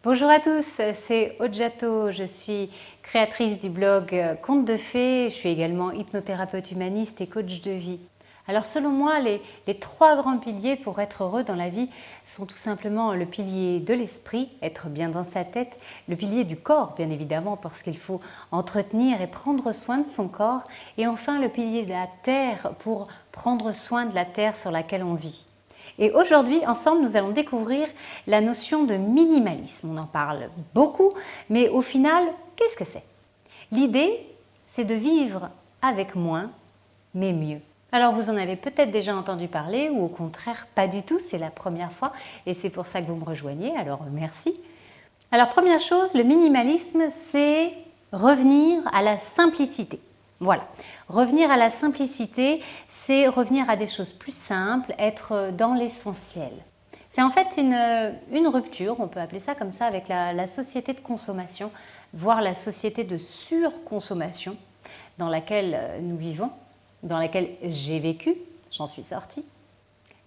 Bonjour à tous, c'est Odjato, je suis créatrice du blog Contes de Fées, je suis également hypnothérapeute humaniste et coach de vie. Alors selon moi, les trois grands piliers pour être heureux dans la vie sont tout simplement le pilier de l'esprit, être bien dans sa tête, le pilier du corps bien évidemment parce qu'il faut entretenir et prendre soin de son corps, et enfin le pilier de la terre pour prendre soin de la terre sur laquelle on vit. Et aujourd'hui, ensemble, nous allons découvrir la notion de minimalisme. On en parle beaucoup, mais au final, qu'est-ce que c'est? L'idée, c'est de vivre avec moins, mais mieux. Alors vous en avez peut-être déjà entendu parler, ou au contraire pas du tout, c'est la première fois, et c'est pour ça que vous me rejoignez, alors merci. Alors première chose, le minimalisme, c'est revenir à la simplicité. Voilà, revenir à la simplicité, c'est revenir à des choses plus simples, être dans l'essentiel. C'est en fait une rupture, on peut appeler ça comme ça, avec la société de consommation, voire la société de surconsommation dans laquelle nous vivons, dans laquelle j'ai vécu, j'en suis sortie.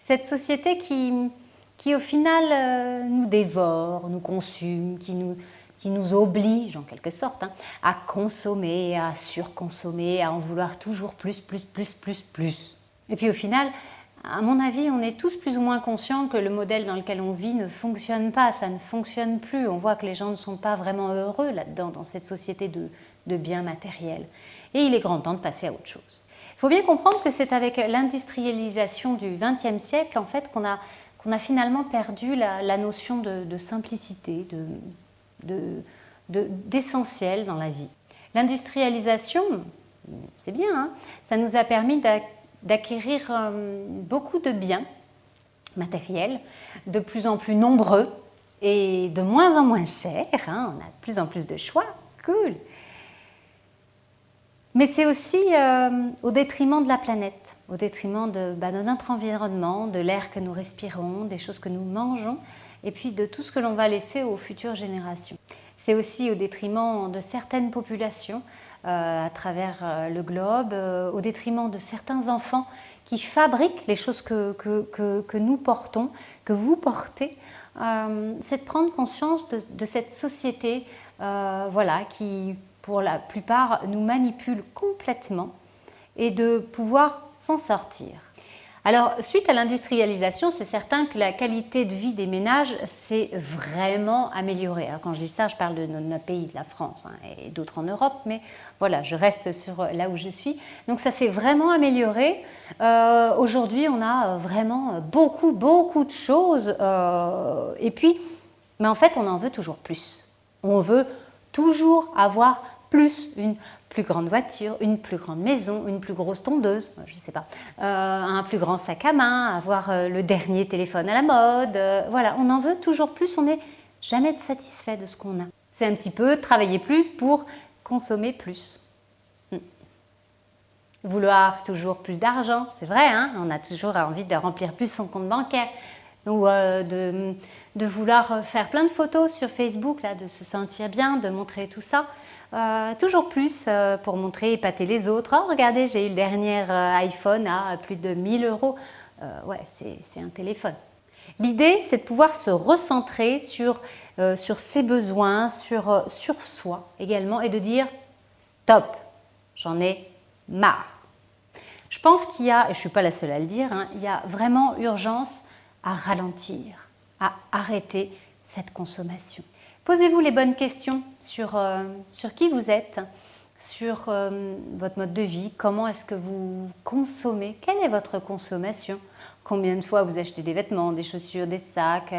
Cette société qui au final nous dévore, nous consume, qui nous oblige en quelque sorte à consommer, à surconsommer, à en vouloir toujours plus. Et puis au final, à mon avis, on est tous plus ou moins conscients que le modèle dans lequel on vit ne fonctionne pas, ça ne fonctionne plus. On voit que les gens ne sont pas vraiment heureux là-dedans, dans cette société de biens matériels. Et il est grand temps de passer à autre chose. Il faut bien comprendre que c'est avec l'industrialisation du XXe siècle en fait, qu'on a finalement perdu la notion de simplicité, d'essentiel dans la vie. L'industrialisation, c'est bien, hein, ça nous a permis d'acquérir beaucoup de biens matériels, de plus en plus nombreux et de moins en moins chers, hein, on a de plus en plus de choix, cool. Mais c'est aussi au détriment de la planète, au détriment de notre environnement, de l'air que nous respirons, des choses que nous mangeons, et puis de tout ce que l'on va laisser aux futures générations. C'est aussi au détriment de certaines populations à travers le globe, au détriment de certains enfants qui fabriquent les choses que nous portons, que vous portez. C'est de prendre conscience de cette société voilà, qui, pour la plupart, nous manipule complètement et de pouvoir s'en sortir. Alors, suite à l'industrialisation, c'est certain que la qualité de vie des ménages s'est vraiment améliorée. Alors, quand je dis ça, je parle de notre pays, de la France, hein, et d'autres en Europe, mais voilà, je reste sur là où je suis. Donc, ça s'est vraiment amélioré. Aujourd'hui, on a vraiment beaucoup de choses. Et puis, mais en fait, on en veut toujours plus. On veut toujours avoir plus, une plus grande voiture, une plus grande maison, une plus grosse tondeuse, je ne sais pas, un plus grand sac à main, avoir le dernier téléphone à la mode, voilà, on en veut toujours plus, on n'est jamais satisfait de ce qu'on a. C'est un petit peu travailler plus pour consommer plus. Vouloir toujours plus d'argent, c'est vrai, hein, on a toujours envie de remplir plus son compte bancaire, ou de vouloir faire plein de photos sur Facebook, là, de se sentir bien, de montrer tout ça. Toujours plus pour montrer, épater les autres. Oh, regardez, j'ai eu le dernier iPhone à plus de 1000 €. Ouais, c'est un téléphone. L'idée, c'est de pouvoir se recentrer sur ses besoins, sur soi également, et de dire stop, j'en ai marre. Je pense qu'il y a, et je ne suis pas la seule à le dire, hein, il y a vraiment urgence à ralentir, à arrêter cette consommation. Posez-vous les bonnes questions sur qui vous êtes, sur votre mode de vie, comment est-ce que vous consommez, quelle est votre consommation, combien de fois vous achetez des vêtements, des chaussures, des sacs,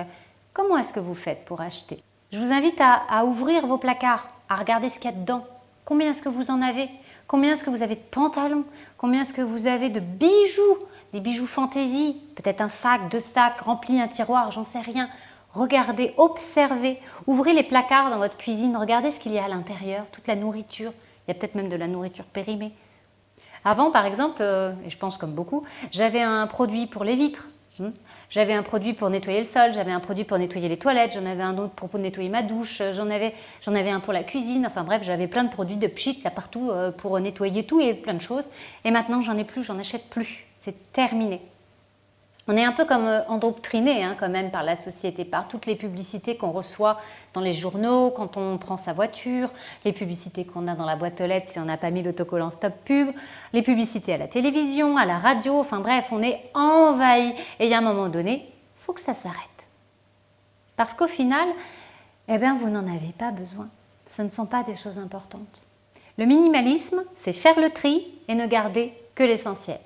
comment est-ce que vous faites pour acheter. Je vous invite à ouvrir vos placards, à regarder ce qu'il y a dedans, combien est-ce que vous en avez, combien est-ce que vous avez de pantalons, combien est-ce que vous avez de bijoux, des bijoux fantaisie, peut-être un sac, 2 sacs, rempli un tiroir, j'en sais rien. Regardez, observez, ouvrez les placards dans votre cuisine, regardez ce qu'il y a à l'intérieur, toute la nourriture, il y a peut-être même de la nourriture périmée. Avant, par exemple, et je pense comme beaucoup, j'avais un produit pour les vitres, j'avais un produit pour nettoyer le sol, j'avais un produit pour nettoyer les toilettes, j'en avais un autre pour nettoyer ma douche, j'en avais un pour la cuisine, enfin bref, j'avais plein de produits de pchit là partout pour nettoyer tout et plein de choses. Et maintenant, j'en ai plus, j'en achète plus, c'est terminé. On est un peu comme endoctriné quand même par la société, par toutes les publicités qu'on reçoit dans les journaux, quand on prend sa voiture, les publicités qu'on a dans la boîte aux lettres si on n'a pas mis l'autocollant Stop Pub, les publicités à la télévision, à la radio, enfin bref, on est envahi. Et il y a un moment donné, il faut que ça s'arrête. Parce qu'au final, eh bien, vous n'en avez pas besoin. Ce ne sont pas des choses importantes. Le minimalisme, c'est faire le tri et ne garder que l'essentiel.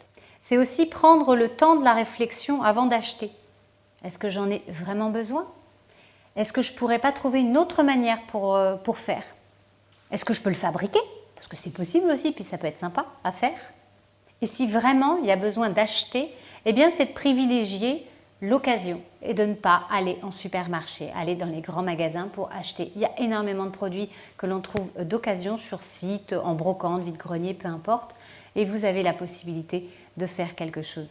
C'est aussi prendre le temps de la réflexion avant d'acheter. Est-ce que j'en ai vraiment besoin? Est-ce que je ne pourrais pas trouver une autre manière pour faire? Est-ce que je peux le fabriquer? Parce que c'est possible aussi, puis ça peut être sympa à faire. Et si vraiment il y a besoin d'acheter, eh bien c'est de privilégier l'occasion et de ne pas aller en supermarché, aller dans les grands magasins pour acheter. Il y a énormément de produits que l'on trouve d'occasion sur site, en brocante, vide-grenier, peu importe. Et vous avez la possibilité de faire quelque chose.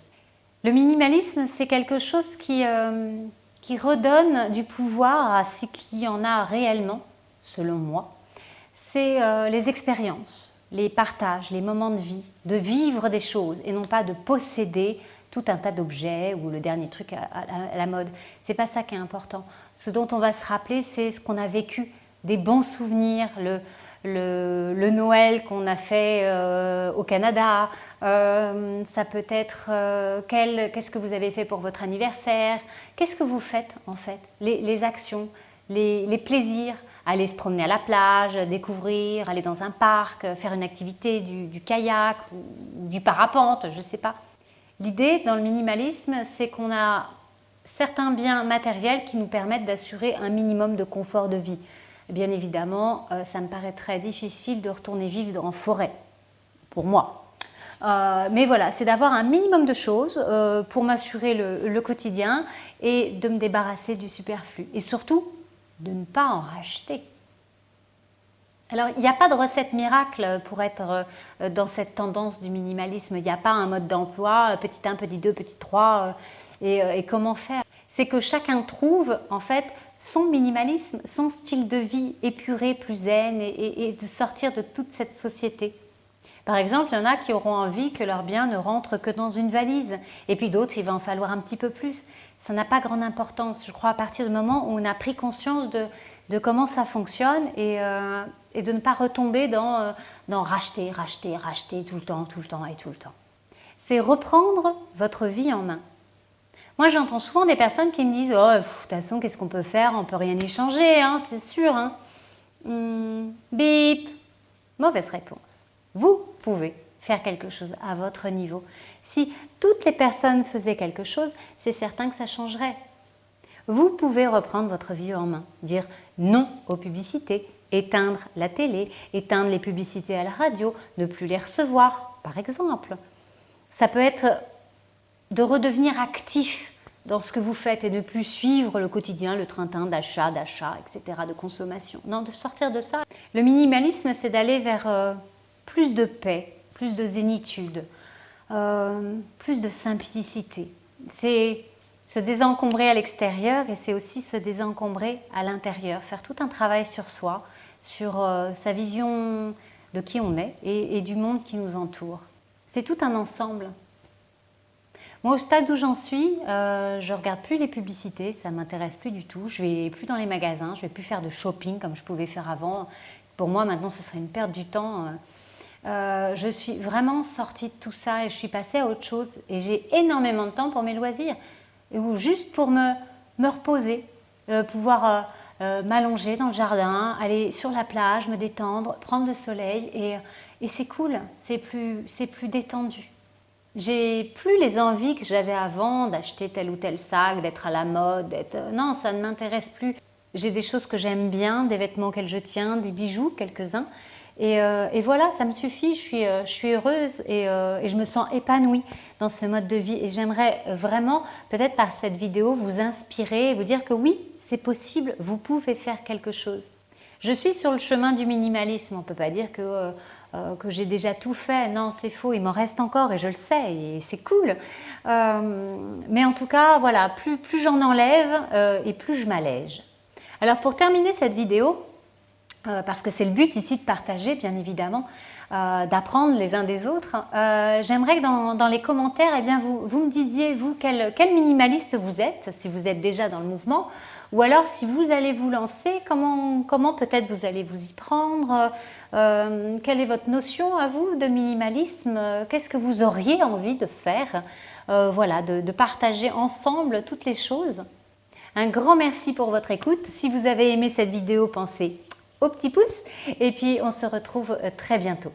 Le minimalisme, c'est quelque chose qui redonne du pouvoir à ce qui en a réellement, selon moi. C'est les expériences, les partages, les moments de vie, de vivre des choses et non pas de posséder tout un tas d'objets ou le dernier truc à la mode. C'est pas ça qui est important. Ce dont on va se rappeler, c'est ce qu'on a vécu, des bons souvenirs, le Noël qu'on a fait au Canada, ça peut être qu'est-ce que vous avez fait pour votre anniversaire, qu'est-ce que vous faites en fait, les actions, les plaisirs, aller se promener à la plage, découvrir, aller dans un parc, faire une activité du kayak ou du parapente, je ne sais pas. L'idée dans le minimalisme, c'est qu'on a certains biens matériels qui nous permettent d'assurer un minimum de confort de vie. Bien évidemment, ça me paraît très difficile de retourner vivre en forêt, pour moi. Mais voilà, c'est d'avoir un minimum de choses pour m'assurer le quotidien et de me débarrasser du superflu. Et surtout, de ne pas en racheter. Alors, il n'y a pas de recette miracle pour être dans cette tendance du minimalisme. Il n'y a pas un mode d'emploi, petit 1, petit 2, petit 3, et comment faire? C'est que chacun trouve en fait son minimalisme, son style de vie épuré, plus zen, et de sortir de toute cette société. Par exemple, il y en a qui auront envie que leurs biens ne rentrent que dans une valise, et puis d'autres, il va en falloir un petit peu plus. Ça n'a pas grande importance, je crois, à partir du moment où on a pris conscience de comment ça fonctionne et de ne pas retomber dans racheter, racheter, racheter tout le temps et tout le temps. C'est reprendre votre vie en main. Moi, j'entends souvent des personnes qui me disent « Oh, de toute façon, qu'est-ce qu'on peut faire? On ne peut rien y changer, c'est sûr. » Bip. Mauvaise réponse. Vous pouvez faire quelque chose à votre niveau. Si toutes les personnes faisaient quelque chose, c'est certain que ça changerait. Vous pouvez reprendre votre vie en main, dire non aux publicités, éteindre la télé, éteindre les publicités à la radio, ne plus les recevoir, par exemple. Ça peut être de redevenir actif dans ce que vous faites et ne plus suivre le quotidien, le train-train d'achat, etc., de consommation. Non, de sortir de ça. Le minimalisme, c'est d'aller vers plus de paix, plus de zénitude, plus de simplicité. C'est se désencombrer à l'extérieur et c'est aussi se désencombrer à l'intérieur, faire tout un travail sur soi, sur sa vision de qui on est et du monde qui nous entoure. C'est tout un ensemble. Moi, au stade où j'en suis, je ne regarde plus les publicités, ça ne m'intéresse plus du tout. Je ne vais plus dans les magasins, je ne vais plus faire de shopping comme je pouvais faire avant. Pour moi, maintenant, ce serait une perte du temps. Je suis vraiment sortie de tout ça et je suis passée à autre chose. Et j'ai énormément de temps pour mes loisirs, ou juste pour me reposer, pouvoir m'allonger dans le jardin, aller sur la plage, me détendre, prendre le soleil. Et c'est cool, c'est plus détendu. J'ai plus les envies que j'avais avant d'acheter tel ou tel sac, d'être à la mode, non, ça ne m'intéresse plus. J'ai des choses que j'aime bien, des vêtements auxquels je tiens, des bijoux, quelques-uns. Et voilà, ça me suffit, je suis heureuse et je me sens épanouie dans ce mode de vie. Et j'aimerais vraiment, peut-être par cette vidéo, vous inspirer et vous dire que oui, c'est possible, vous pouvez faire quelque chose. Je suis sur le chemin du minimalisme, on ne peut pas dire que j'ai déjà tout fait. Non, c'est faux, il m'en reste encore et je le sais et c'est cool. Mais en tout cas, voilà, plus j'en enlève et plus je m'allège. Alors pour terminer cette vidéo, parce que c'est le but ici de partager, bien évidemment, d'apprendre les uns des autres. J'aimerais que dans les commentaires, eh bien, vous me disiez, vous, quel minimaliste vous êtes, si vous êtes déjà dans le mouvement, ou alors si vous allez vous lancer, comment peut-être vous allez vous y prendre, quelle est votre notion à vous de minimalisme, qu'est-ce que vous auriez envie de faire, voilà, de partager ensemble toutes les choses. Un grand merci pour votre écoute. Si vous avez aimé cette vidéo, pensez au petit pouce et puis on se retrouve très bientôt.